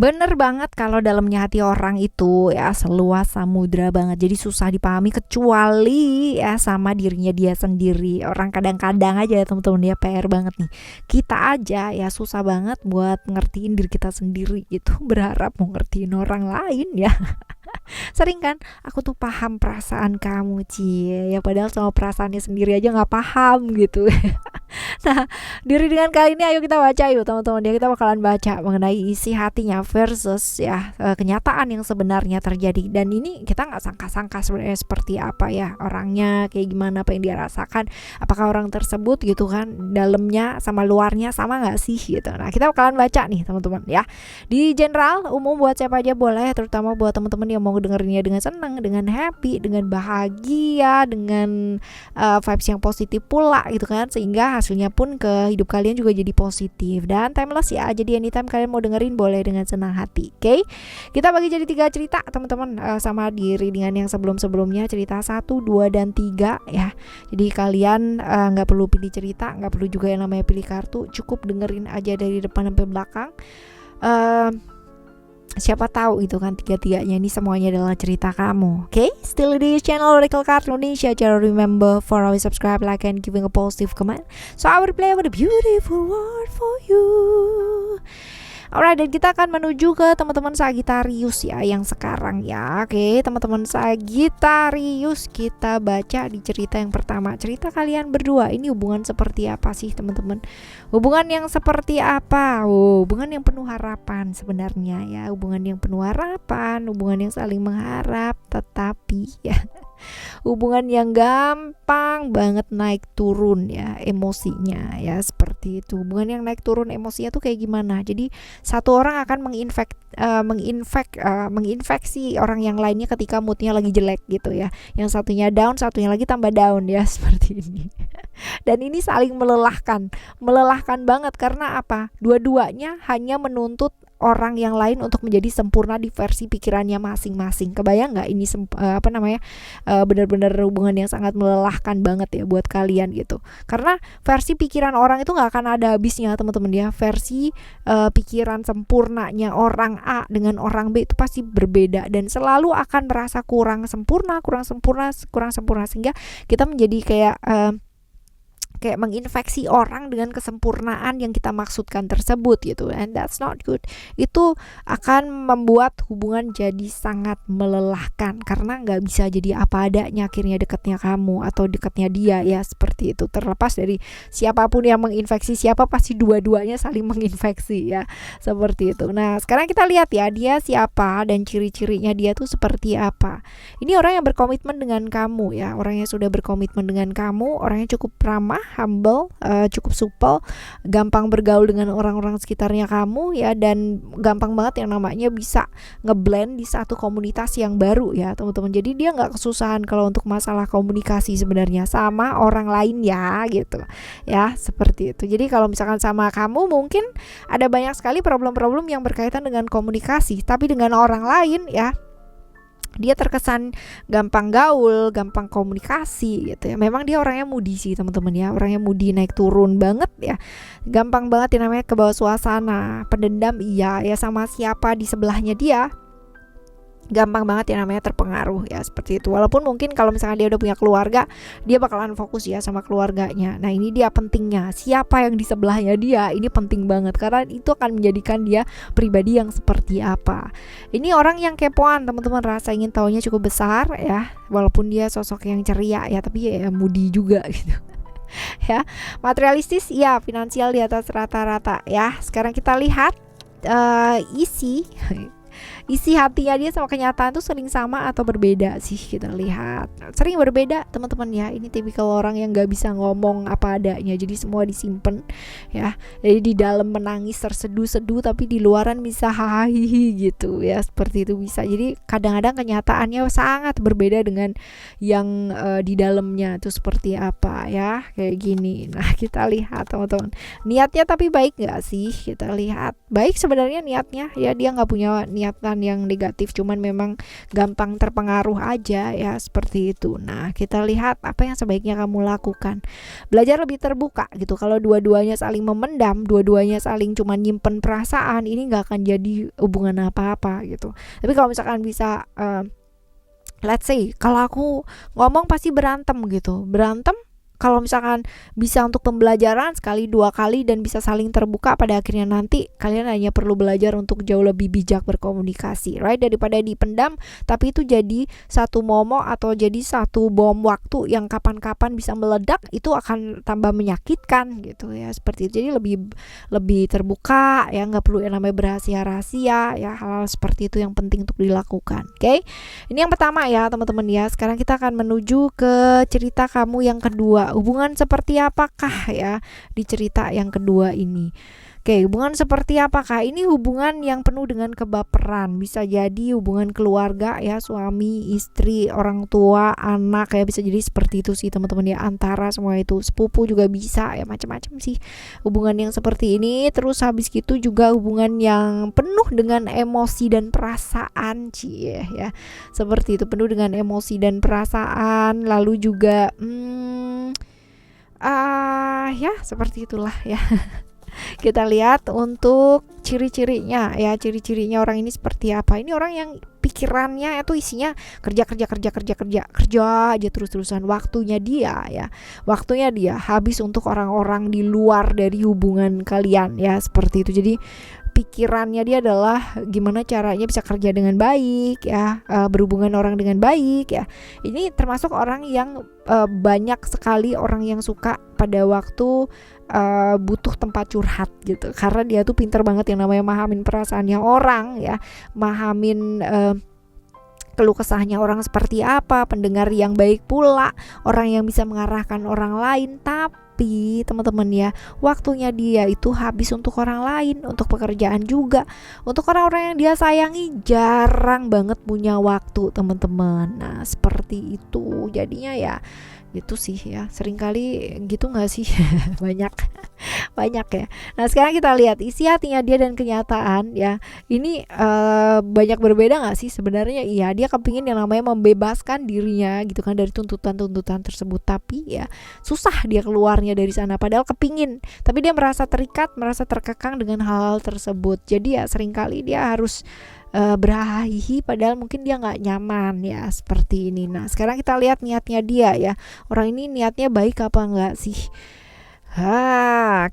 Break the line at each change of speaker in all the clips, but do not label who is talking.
Bener banget kalau dalamnya hati orang itu ya seluas samudra banget. Jadi susah dipahami kecuali ya sama dirinya dia sendiri. Orang kadang-kadang aja ya teman-teman ya PR banget nih. Kita aja ya susah banget buat ngertiin diri kita sendiri gitu. Berharap mau ngertiin orang lain ya. Sering kan aku tuh paham perasaan kamu Cie, ya padahal sama perasaannya sendiri aja nggak paham gitu. Nah, diri dengan kali ini ayo kita baca yuk teman-teman ya, kita bakalan baca mengenai isi hatinya versus ya kenyataan yang sebenarnya terjadi. Dan ini kita nggak sangka-sangka sebenarnya seperti apa ya orangnya, kayak gimana, apa yang dia rasakan, apakah orang tersebut gitu kan dalamnya sama luarnya sama nggak sih gitu. Nah kita bakalan baca nih teman-teman ya, di general umum buat siapa aja boleh, terutama buat teman-teman yang mau dengerinnya dengan senang, dengan happy, dengan bahagia, dengan vibes yang positif pula gitu kan, sehingga hasilnya pun ke hidup kalian juga jadi positif dan timeless ya. Jadi anytime kalian mau dengerin boleh dengan senang hati. Oke, kita bagi jadi 3 cerita teman-teman, sama diri dengan yang sebelum-sebelumnya, cerita 1, 2, dan 3 ya. Jadi kalian nggak perlu pilih cerita, nggak perlu juga yang namanya pilih kartu, cukup dengerin aja dari depan sampai belakang. Siapa tahu itu kan tiga-tiganya ini semuanya adalah cerita kamu. Okay? Still di channel Oracle Card Indonesia. Jangan remember for always subscribe, like, and giving a positive comment, so I will play with a beautiful word for you. Alright, dan kita akan menuju ke teman-teman Sagittarius ya yang sekarang ya. Oke, teman-teman Sagittarius, kita baca di cerita yang pertama. Cerita kalian berdua ini hubungan seperti apa sih teman-teman? Hubungan yang seperti apa? Hubungan yang penuh harapan sebenarnya ya. Hubungan yang penuh harapan, hubungan yang saling mengharap, tetapi ya hubungan yang gampang banget naik turun ya emosinya ya, seperti itu. Hubungan yang naik turun emosinya tuh kayak gimana? Jadi satu orang akan menginfeksi orang yang lainnya ketika moodnya lagi jelek gitu ya. Yang satunya down, satunya lagi tambah down ya, seperti ini. Dan ini saling melelahkan banget karena apa? Dua-duanya hanya menuntut orang yang lain untuk menjadi sempurna di versi pikirannya masing-masing. Kebayang nggak ini benar-benar hubungan yang sangat melelahkan banget ya buat kalian gitu. Karena versi pikiran orang itu nggak akan ada habisnya teman-teman ya. Versi pikiran sempurnanya orang A dengan orang B itu pasti berbeda dan selalu akan merasa kurang sempurna sehingga kita menjadi kayak menginfeksi orang dengan kesempurnaan yang kita maksudkan tersebut gitu, and that's not good. Itu akan membuat hubungan jadi sangat melelahkan karena nggak bisa jadi apa adanya akhirnya dekatnya kamu atau dekatnya dia ya, seperti itu. Terlepas dari siapapun yang menginfeksi siapa, pasti dua-duanya saling menginfeksi ya, seperti itu. Nah sekarang kita lihat ya dia siapa dan ciri-cirinya dia tuh seperti apa. Ini orang yang berkomitmen dengan kamu ya, orang yang sudah berkomitmen dengan kamu, orangnya cukup ramah, humble, cukup supel, gampang bergaul dengan orang-orang sekitarnya kamu ya, dan gampang banget yang namanya bisa ngeblend di satu komunitas yang baru ya teman-teman. Jadi dia nggak kesusahan kalau untuk masalah komunikasi sebenarnya sama orang lain ya gitu ya, seperti itu. Jadi kalau misalkan sama kamu mungkin ada banyak sekali problem-problem yang berkaitan dengan komunikasi, tapi dengan orang lain ya dia terkesan gampang gaul, gampang komunikasi gitu ya. Memang dia orangnya moody sih teman-teman ya, orangnya moody, naik turun banget ya. Gampang banget yang namanya ke bawah suasana, pendendam iya ya, sama siapa di sebelahnya dia gampang banget yang namanya terpengaruh ya, seperti itu. Walaupun mungkin kalau misalkan dia udah punya keluarga, dia bakalan fokus ya sama keluarganya. Nah ini dia pentingnya, siapa yang di sebelahnya dia ini penting banget karena itu akan menjadikan dia pribadi yang seperti apa. Ini orang yang kepoan teman-teman, rasa ingin tahunya cukup besar ya, walaupun dia sosok yang ceria ya, tapi ya moody juga gitu. Ya, materialistis ya, finansial di atas rata-rata ya. Sekarang kita lihat isi hatinya dia sama kenyataan tuh sering sama atau berbeda sih. Kita lihat sering berbeda teman-teman ya. Ini tipikal orang yang gak bisa ngomong apa adanya, jadi semua disimpan ya. Jadi di dalam menangis terseduh-seduh, tapi di luaran bisa hahihi gitu ya, seperti itu bisa. Jadi kadang-kadang kenyataannya sangat berbeda dengan yang di dalamnya itu seperti apa ya, kayak gini. Nah kita lihat teman-teman, niatnya tapi baik gak sih? Kita lihat baik sebenarnya niatnya ya, dia gak punya niatan bukan yang negatif, cuman memang gampang terpengaruh aja ya, seperti itu. Nah, kita lihat apa yang sebaiknya kamu lakukan. Belajar lebih terbuka gitu. Kalau dua-duanya saling memendam, dua-duanya saling cuma nyimpen perasaan, ini nggak akan jadi hubungan apa-apa gitu. Tapi kalau misalkan bisa let's say kalau aku ngomong pasti berantem gitu, berantem, kalau misalkan bisa untuk pembelajaran sekali dua kali dan bisa saling terbuka, pada akhirnya nanti kalian hanya perlu belajar untuk jauh lebih bijak berkomunikasi, right? Daripada dipendam tapi itu jadi satu momok atau jadi satu bom waktu yang kapan-kapan bisa meledak, itu akan tambah menyakitkan gitu ya, seperti itu. Jadi lebih terbuka ya, nggak perlu yang namanya berasia-rahasia ya, hal-hal seperti itu yang penting untuk dilakukan. Oke? Ini yang pertama ya teman-teman ya. Sekarang kita akan menuju ke cerita kamu yang kedua. Hubungan seperti apakah ya di cerita yang kedua ini? Oke, hubungan seperti apakah? Ini hubungan yang penuh dengan kebaperan. Bisa jadi hubungan keluarga ya, suami, istri, orang tua, anak ya, bisa jadi seperti itu sih teman-teman ya, antara semua itu. Sepupu juga bisa ya, macam-macam sih hubungan yang seperti ini. Terus habis gitu juga hubungan yang penuh dengan emosi dan perasaan cie ya. Seperti itu, penuh dengan emosi dan perasaan. Lalu juga ya seperti itulah ya. Kita lihat untuk ciri-cirinya ya, ciri-cirinya orang ini seperti apa. Ini orang yang pikirannya itu isinya kerja aja terus-terusan. Waktunya dia habis untuk orang-orang di luar dari hubungan kalian ya, seperti itu. Jadi pikirannya dia adalah gimana caranya bisa kerja dengan baik ya, berhubungan orang dengan baik ya. Ini termasuk orang yang banyak sekali orang yang suka pada waktu butuh tempat curhat gitu, karena dia tuh pinter banget yang namanya mahamin perasaannya orang ya, mahamin keluh kesahnya orang seperti apa, pendengar yang baik pula, orang yang bisa mengarahkan orang lain. Tapi teman-teman ya, waktunya dia itu habis untuk orang lain, untuk pekerjaan juga, untuk orang-orang yang dia sayangi jarang banget punya waktu teman-teman. Nah seperti itu jadinya ya gitu sih ya, seringkali gitu nggak sih? banyak ya. Nah sekarang kita lihat isi hatinya dia dan kenyataan ya, ini banyak berbeda nggak sih sebenarnya? Iya, dia kepingin yang namanya membebaskan dirinya gitu kan dari tuntutan tersebut, tapi ya susah dia keluarnya dari sana, padahal kepingin, tapi dia merasa terikat, merasa terkekang dengan hal-hal tersebut. Jadi ya seringkali dia harus berhahihi padahal mungkin dia nggak nyaman ya, seperti ini. Nah sekarang kita lihat niatnya dia ya, orang ini niatnya baik apa enggak sih?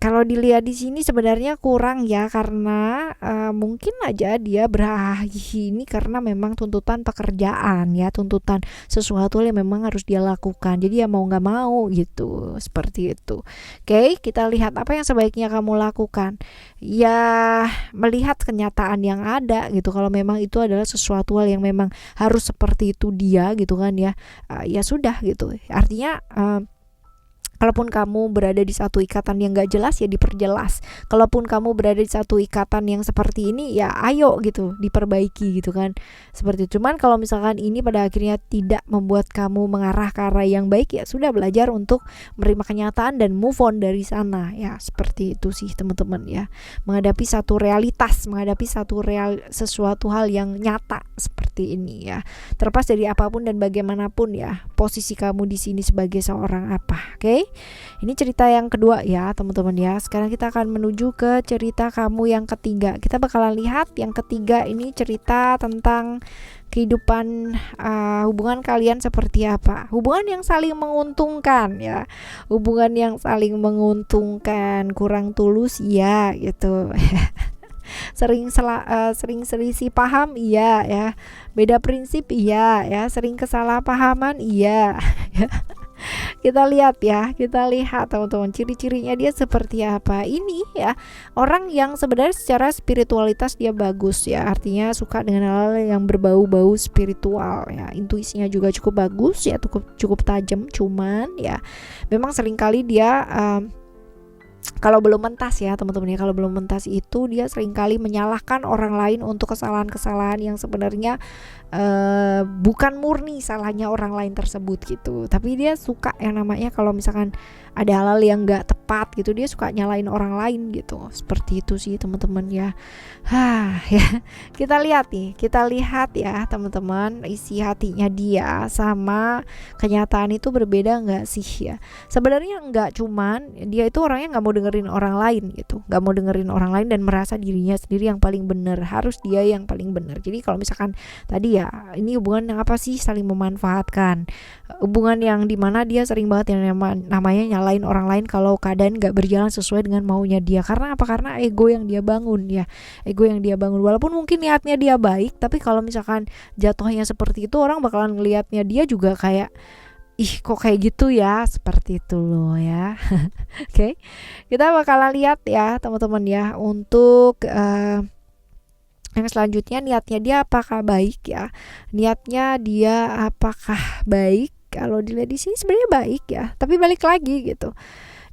Kalau dilihat di sini sebenarnya kurang ya, karena mungkin aja dia berahi ini karena memang tuntutan pekerjaan ya, tuntutan sesuatu yang memang harus dia lakukan. Jadi ya mau nggak mau gitu, seperti itu. Oke, kita lihat apa yang sebaiknya kamu lakukan. Ya melihat kenyataan yang ada gitu. Kalau memang itu adalah sesuatu hal yang memang harus seperti itu dia gitu kan ya, ya sudah gitu. Artinya kalaupun kamu berada di satu ikatan yang gak jelas ya diperjelas. Kalaupun kamu berada di satu ikatan yang seperti ini ya ayo gitu diperbaiki gitu kan, seperti itu. Cuman kalau misalkan ini pada akhirnya tidak membuat kamu mengarah ke arah yang baik, ya sudah belajar untuk menerima kenyataan dan move on dari sana ya, seperti itu sih teman-teman ya. Menghadapi satu realitas, menghadapi sesuatu hal yang nyata seperti ini ya. Terlepas dari apapun dan bagaimanapun ya posisi kamu di sini sebagai seorang apa. Oke? Ini cerita yang kedua ya teman-teman ya. Sekarang kita akan menuju ke cerita kamu yang ketiga. Kita bakalan lihat yang ketiga ini cerita tentang kehidupan hubungan kalian seperti apa. Hubungan yang saling menguntungkan ya. Hubungan yang saling menguntungkan, kurang tulus ya gitu. sering selisih paham iya ya. Beda prinsip iya ya. Sering kesalahpahaman iya ya. Kita lihat teman-teman ciri-cirinya dia seperti apa. Ini ya orang yang sebenarnya secara spiritualitas dia bagus ya, artinya suka dengan hal yang berbau-bau spiritual ya, intuisinya juga cukup bagus ya, cukup tajam. Cuman ya memang seringkali dia kalau belum mentas ya teman-teman ya, kalau belum mentas itu dia seringkali menyalahkan orang lain untuk kesalahan-kesalahan yang sebenarnya bukan murni salahnya orang lain tersebut gitu. Tapi dia suka yang namanya kalau misalkan ada hal-hal yang nggak tepat gitu, dia suka nyalain orang lain gitu. Seperti itu sih teman-teman ya. Ya kita lihat ya teman-teman, isi hatinya dia sama kenyataan itu berbeda nggak sih ya. Sebenarnya nggak cuman dia itu orangnya nggak mau dengerin orang lain gitu, nggak mau dengerin orang lain dan merasa dirinya sendiri yang paling benar, harus dia yang paling benar. Jadi kalau misalkan tadi ya, ini hubungan yang apa sih, saling memanfaatkan, hubungan yang dimana dia sering banget yang namanya nyalain orang lain kalau keadaan nggak berjalan sesuai dengan maunya dia. Karena apa? Karena ego yang dia bangun ya, ego yang dia bangun. Walaupun mungkin niatnya dia baik, tapi kalau misalkan jatuhnya seperti itu, orang bakalan ngelihatnya dia juga kayak, ih kok kayak gitu ya, seperti itu loh ya. Oke, kita bakalan lihat ya teman-teman ya, untuk yang selanjutnya, niatnya dia apakah baik ya, niatnya dia apakah baik. Kalau dilihat di sini sebenarnya baik ya, tapi balik lagi gitu,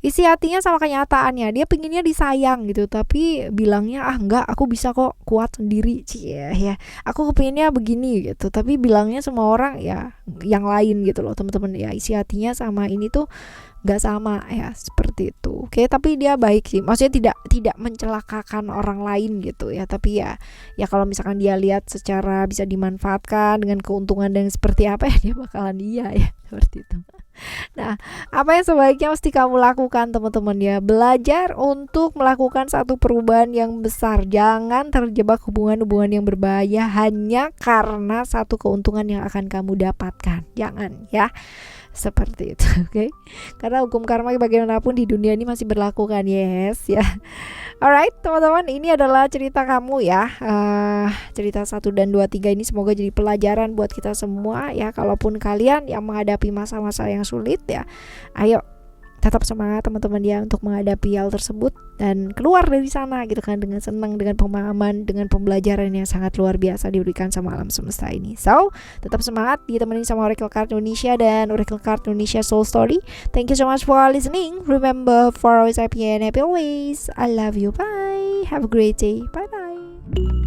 isi hatinya sama kenyataannya, dia pinginnya disayang gitu, tapi bilangnya enggak, aku bisa kok kuat sendiri ya, aku kepinginnya begini gitu, tapi bilangnya semua orang ya yang lain gitu loh teman-teman ya. Isi hatinya sama ini tuh nggak sama ya, seperti itu. Oke, tapi dia baik sih, maksudnya tidak mencelakakan orang lain gitu ya, tapi ya kalau misalkan dia lihat secara bisa dimanfaatkan dengan keuntungan dan seperti apa ya, dia bakalan iya ya, seperti itu. Nah, apa yang sebaiknya mesti kamu lakukan teman-teman ya? Belajar untuk melakukan satu perubahan yang besar. Jangan terjebak hubungan-hubungan yang berbahaya hanya karena satu keuntungan yang akan kamu dapatkan. Jangan ya, seperti itu, oke? Karena hukum karma bagaimanapun di dunia ini masih berlaku kan, yes ya. Alright teman-teman, ini adalah cerita kamu ya, cerita 1 dan 2, 3 ini semoga jadi pelajaran buat kita semua ya. Kalaupun kalian yang menghadapi masa-masa yang sulit ya, ayo tetap semangat teman-teman ya untuk menghadapi hal tersebut dan keluar dari sana gitu kan, dengan senang, dengan pemahaman, dengan pembelajaran yang sangat luar biasa diberikan sama alam semesta ini. So, tetap semangat, ditemani sama Oracle Card Indonesia dan Oracle Card Indonesia Soul Story. Thank you so much for listening. Remember, for always happy and happy always. I love you. Bye. Have a great day. Bye bye.